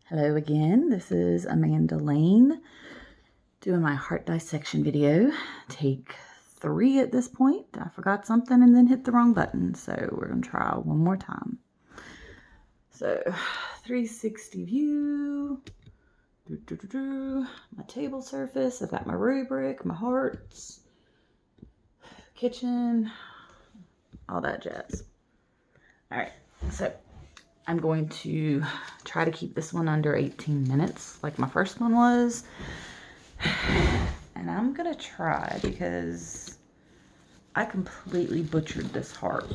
Hello again, this is Amanda Lane doing my heart dissection video. Take 3 at this point. I forgot something and then hit the wrong button, so we're going to try one more time. So 360 view, my table surface, I've got my rubric, my hearts, kitchen, all that jazz. Alright, so I'm going to try to keep this one under 18 minutes like my first one was. And I'm going to try because I completely butchered this heart.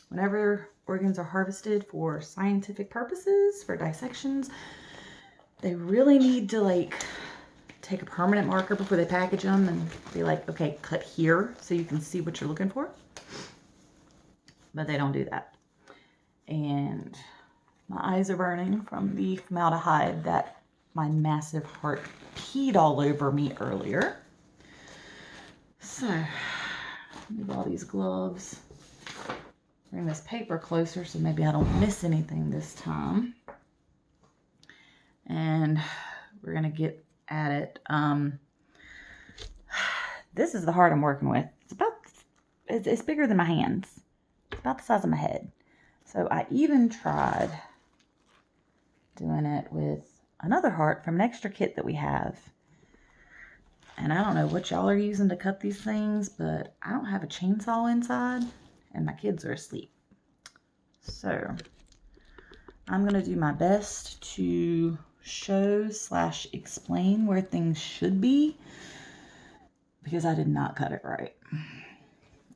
Whenever organs are harvested for scientific purposes, for dissections, they really need to take a permanent marker before they package them and be like, okay, cut here so you can see what you're looking for. But they don't do that. And my eyes are burning from the formaldehyde that my massive heart peed all over me earlier. So, move all these gloves. Bring this paper closer so maybe I don't miss anything this time. And we're going to get at it. This is the heart I'm working with. It's bigger than my hands. It's about the size of my head. So I even tried doing it with another heart from an extra kit that we have. And I don't know what y'all are using to cut these things, but I don't have a chainsaw inside and my kids are asleep. So I'm going to do my best to show/explain where things should be because I did not cut it right.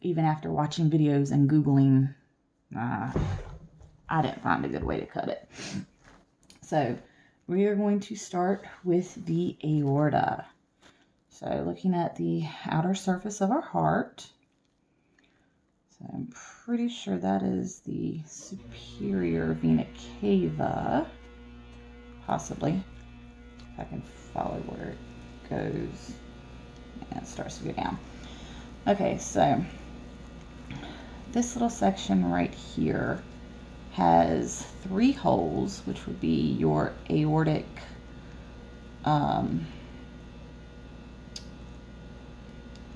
Even after watching videos and Googling, I didn't find a good way to cut it. So we are going to start with the aorta. So looking at the outer surface of our heart. So I'm pretty sure that is the superior vena cava. Possibly. If I can follow where it goes. And it starts to go down. Okay, so this little section right here has 3 holes, which would be your aortic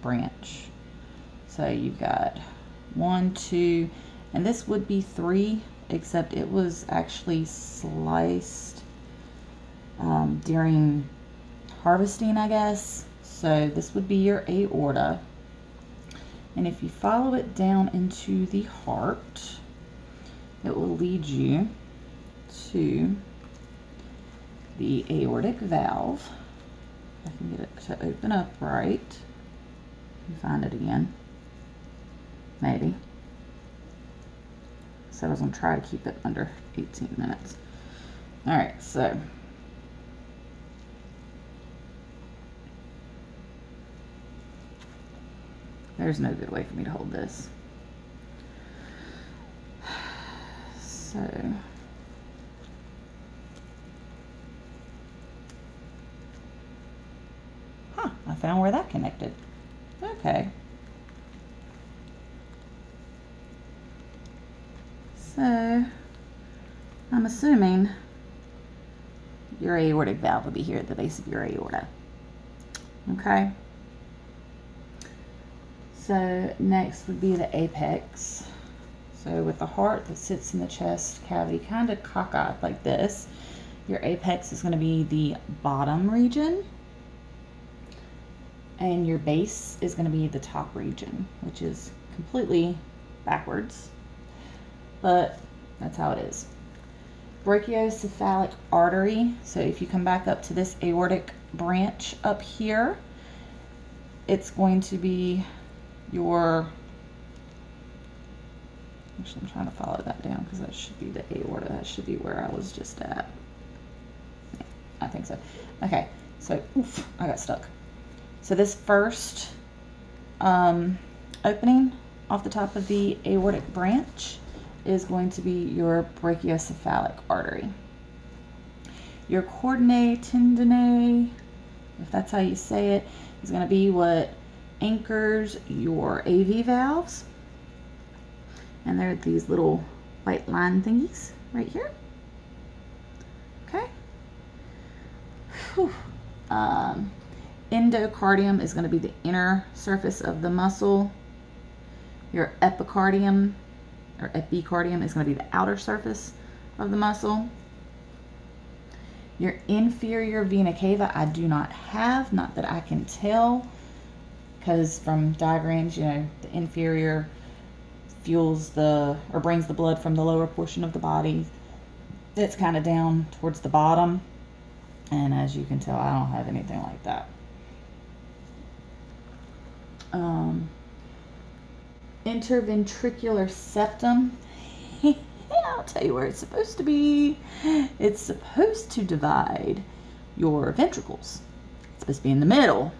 branch. So you've got 1, 2, and this would be 3, except it was actually sliced during harvesting, I guess. So this would be your aorta. And if you follow it down into the heart, it will lead you to the aortic valve. I can get it to open up right. Let me find it again. Maybe. So I was going to try to keep it under 18 minutes. Alright, so there's no good way for me to hold this. So I found where that connected. Okay. So I'm assuming your aortic valve will be here at the base of your aorta. Okay. So next would be the apex. So with the heart that sits in the chest cavity kind of cockeyed like this, your apex is going to be the bottom region. And your base is going to be the top region, which is completely backwards. But that's how it is. Brachiocephalic artery. So if you come back up to this aortic branch up here, it's going to be your, actually I'm trying to follow that down because that should be the aorta. That should be where I was just at. I think so. Okay, so I got stuck. So this first opening off the top of the aortic branch is going to be your brachiocephalic artery. Your chordinae tendineae, if that's how you say it, is going to be what anchors your AV valves. And they're these little white line thingies right here. Okay. Whew. Endocardium is going to be the inner surface of the muscle. Your epicardium or epicardium is going to be the outer surface of the muscle. Your inferior vena cava I do not have, not that I can tell, because from diagrams, you know, the inferior fuels or brings the blood from the lower portion of the body. It's kind of down towards the bottom, and as you can tell, I don't have anything like that. Interventricular septum. I'll tell you where it's supposed to be. It's supposed to divide your ventricles. It's supposed to be in the middle.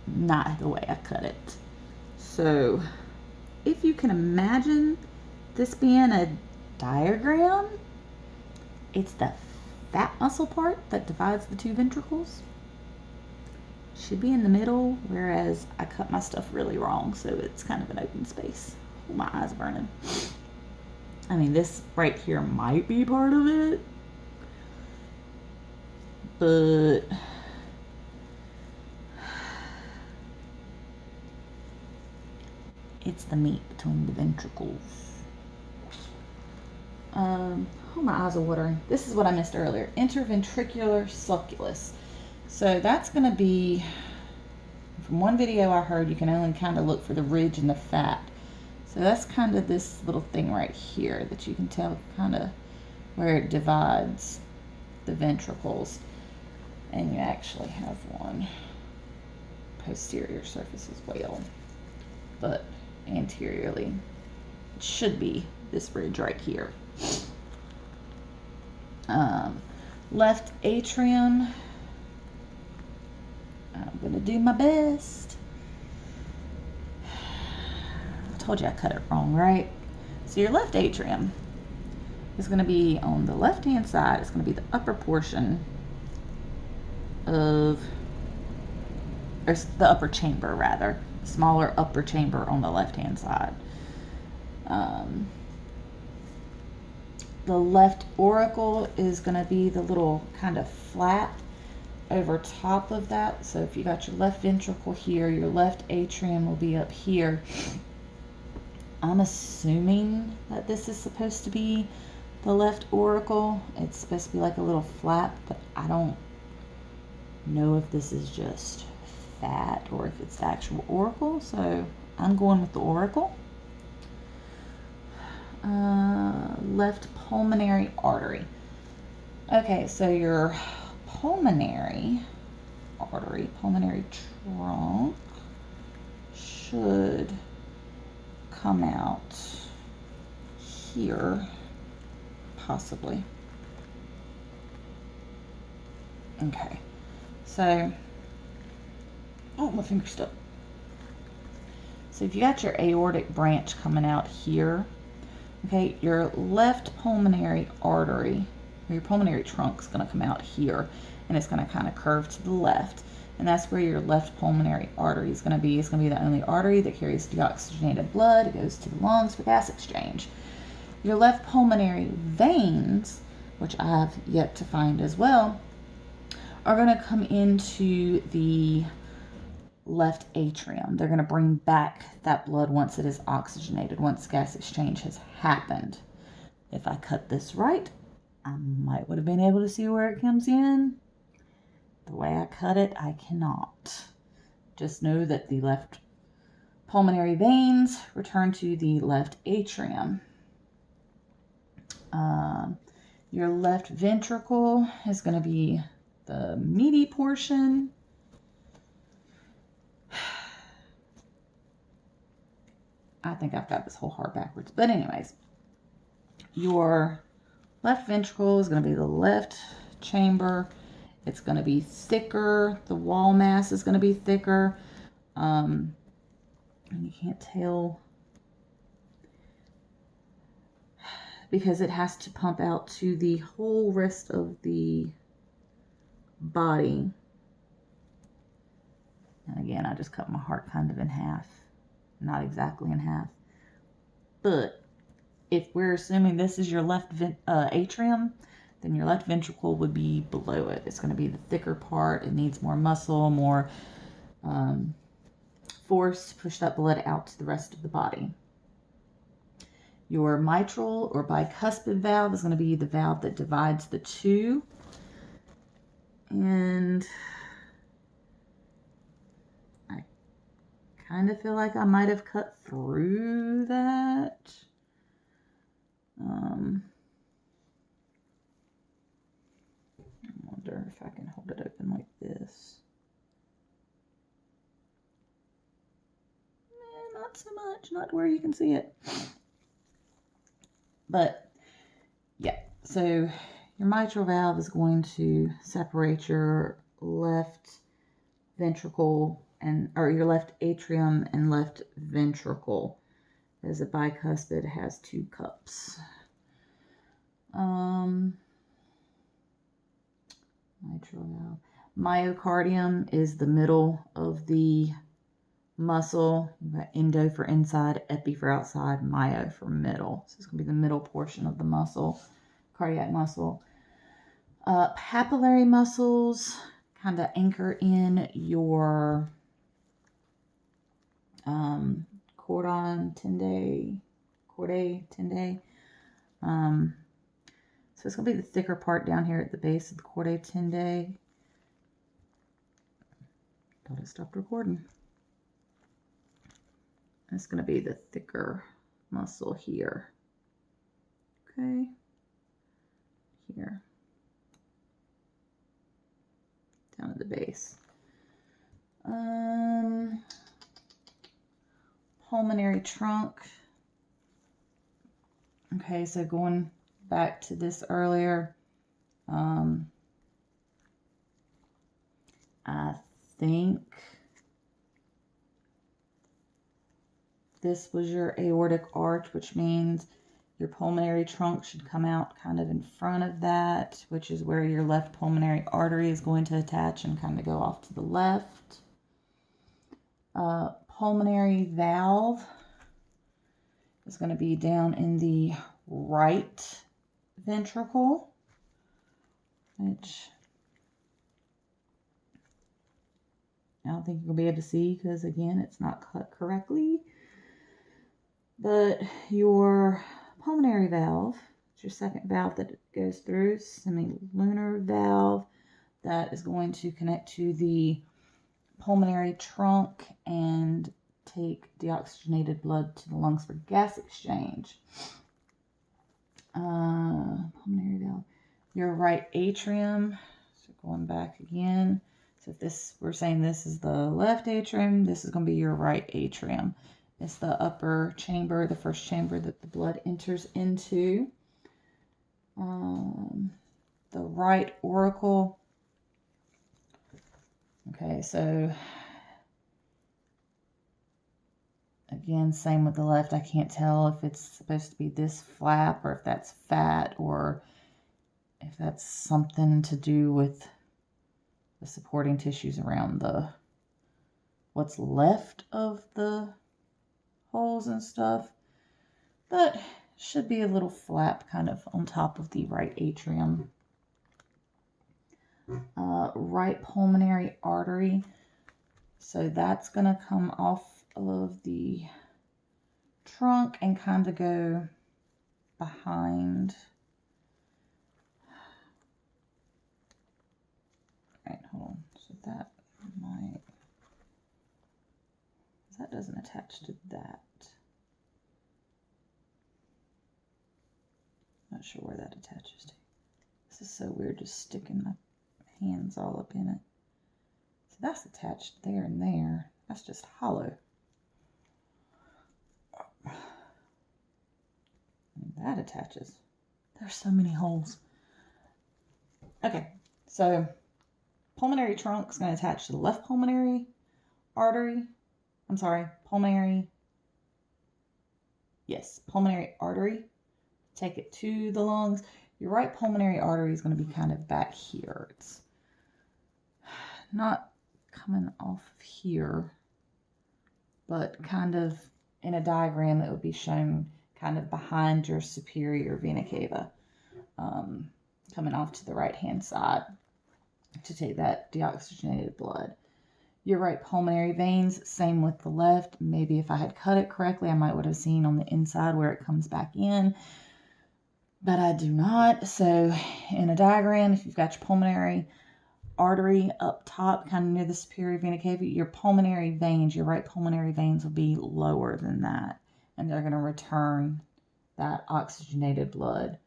Not the way I cut it. So, if you can imagine this being a diagram, it's the fat muscle part that divides the two ventricles. Should be in the middle, whereas I cut my stuff really wrong, so it's kind of an open space. Oh, my eyes are burning. I mean, this right here might be part of it, but it's the meat between the ventricles. Oh, my eyes are watering. This is what I missed earlier. Interventricular sulcus. So that's going to be, from one video I heard, you can only kind of look for the ridge and the fat. So that's kind of this little thing right here that you can tell kind of where it divides the ventricles. And you actually have one posterior surface as well. But anteriorly, it should be this ridge right here. Left atrium. I'm going to do my best. I told you I cut it wrong, right? So your left atrium is going to be on the left-hand side. It's going to be the upper portion of, or the upper chamber rather, smaller upper chamber on the left-hand side. The left auricle is going to be the little kind of flap over top of that. So if you got your left ventricle here, your left atrium will be up here. I'm assuming that this is supposed to be the left auricle. It's supposed to be like a little flap, but I don't know if this is just fat or if it's the actual auricle. So I'm going with the auricle. Left pulmonary artery. Okay, so your pulmonary artery, pulmonary trunk should come out here, possibly. Okay, so, oh, my finger's stuck. So if you got your aortic branch coming out here, okay, your left pulmonary artery, or your pulmonary trunk is going to come out here, and it's going to kind of curve to the left, and that's where your left pulmonary artery is going to be. It's going to be the only artery that carries deoxygenated blood. It goes to the lungs for gas exchange. Your left pulmonary veins, which I have yet to find as well, are going to come into the left atrium. They're going to bring back that blood once it is oxygenated, once gas exchange has happened. If I cut this right, I might would have been able to see where it comes in. The way I cut it, I cannot. Just know that the left pulmonary veins return to the left atrium. Your left ventricle is going to be the meaty portion. I think I've got this whole heart backwards. But anyways, your left ventricle is going to be the left chamber. It's going to be thicker. The wall mass is going to be thicker. And you can't tell because it has to pump out to the whole rest of the body. And again, I just cut my heart kind of in half. Not exactly in half. But if we're assuming this is your left atrium, then your left ventricle would be below it. It's going to be the thicker part. It needs more muscle, more force to push that blood out to the rest of the body. Your mitral or bicuspid valve is going to be the valve that divides the two. And I kind of feel like I might have cut through that. I wonder if I can hold it open like this. Not so much, not where you can see it. But yeah, so your mitral valve is going to separate your left ventricle or your left atrium and left ventricle, as a bicuspid has two cups. Mitral valve. Myocardium is the middle of the muscle. You've got endo for inside, epi for outside, myo for middle. So it's going to be the middle portion of the muscle, cardiac muscle. Papillary muscles kind of anchor in your chordae tendae. So it's going to be the thicker part down here at the base of the chordae tendae. Thought it stopped recording. It's going to be the thicker muscle here. Okay. Here. Down at the base. Pulmonary trunk. Okay, so going back to this earlier, I think this was your aortic arch, which means your pulmonary trunk should come out kind of in front of that, which is where your left pulmonary artery is going to attach and kind of go off to the left. Pulmonary valve is going to be down in the right ventricle, which I don't think you'll be able to see because, again, it's not cut correctly. But your pulmonary valve, it's your second valve that it goes through, semilunar valve, that is going to connect to the pulmonary trunk and take deoxygenated blood to the lungs for gas exchange. Pulmonary valve. Your right atrium, so going back again. So if this, we're saying this is the left atrium, this is going to be your right atrium. It's the upper chamber, the first chamber that the blood enters into. The right auricle. Okay, so again, same with the left. I can't tell if it's supposed to be this flap or if that's fat or if that's something to do with the supporting tissues around the what's left of the holes and stuff. But should be a little flap kind of on top of the right atrium. Right pulmonary artery. So that's going to come off of the trunk and kind of go behind. Right, hold on. So that might, that doesn't attach to that. Not sure where that attaches to. This is so weird, just sticking my hands all up in it. So that's attached there and there. That's just hollow. And that attaches. There's so many holes. Okay, so pulmonary trunk is going to attach to the left pulmonary artery. I'm sorry, pulmonary artery. Take it to the lungs. Your right pulmonary artery is going to be kind of back here. It's not coming off of here, but kind of in a diagram that would be shown kind of behind your superior vena cava, coming off to the right-hand side to take that deoxygenated blood. Your right pulmonary veins, same with the left. Maybe if I had cut it correctly, I might would have seen on the inside where it comes back in, but I do not. So in a diagram, if you've got your pulmonary artery up top, kind of near the superior vena cava, your pulmonary veins, your right pulmonary veins will be lower than that, and they're going to return that oxygenated blood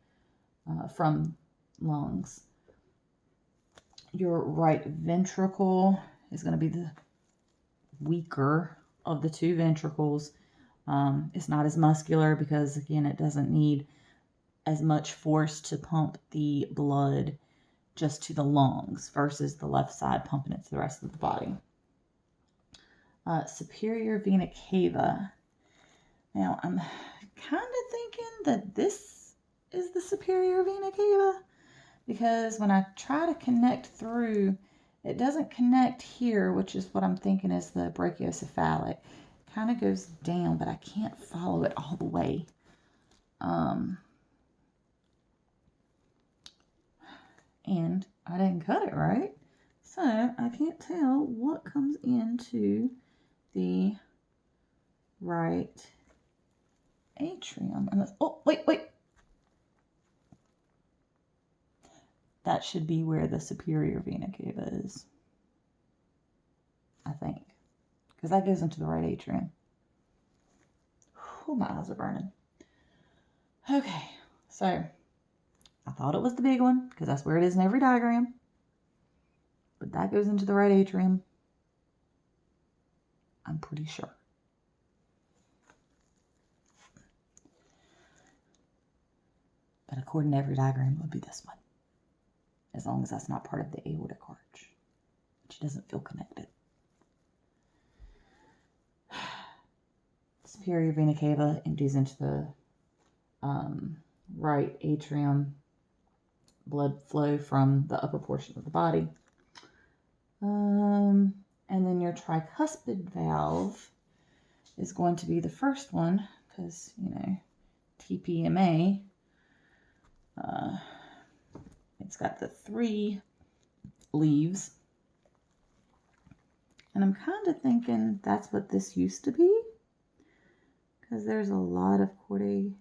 from lungs. Your right ventricle is going to be the weaker of the two ventricles. It's not as muscular because, again, it doesn't need as much force to pump the blood just to the lungs versus the left side pumping it to the rest of the body. Superior vena cava. Now, I'm kind of thinking that this is the superior vena cava, because when I try to connect through, it doesn't connect here, which is what I'm thinking is the brachiocephalic. It kind of goes down, but I can't follow it all the way. And I didn't cut it right, so I can't tell what comes into the right atrium. Oh, wait. That should be where the superior vena cava is, I think, because that goes into the right atrium. Oh, my eyes are burning. Okay, so I thought it was the big one because that's where it is in every diagram, but that goes into the right atrium, I'm pretty sure. But according to every diagram, it would be this one, as long as that's not part of the aortic arch, which doesn't feel connected. Superior vena cava empties into the right atrium, blood flow from the upper portion of the body. And then your tricuspid valve is going to be the first one because, you know, TPMA, it's got the 3 leaves. And I'm kind of thinking that's what this used to be, because there's a lot of chordae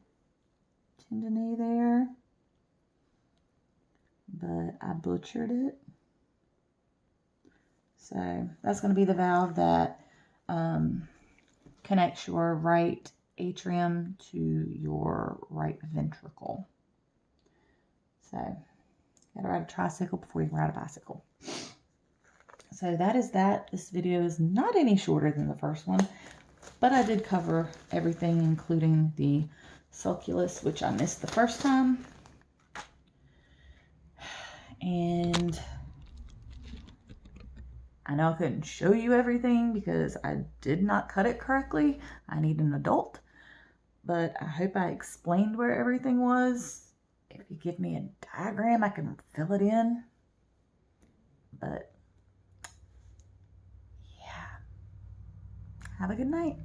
tendineae there, but I butchered it. So that's going to be the valve that connects your right atrium to your right ventricle. So you got to ride a tricycle before you can ride a bicycle. So that is that. This video is not any shorter than the first one, but I did cover everything, including the sulcus, which I missed the first time. And I know I couldn't show you everything because I did not cut it correctly. I need an adult. But I hope I explained where everything was. If you give me a diagram, I can fill it in. But yeah. Have a good night.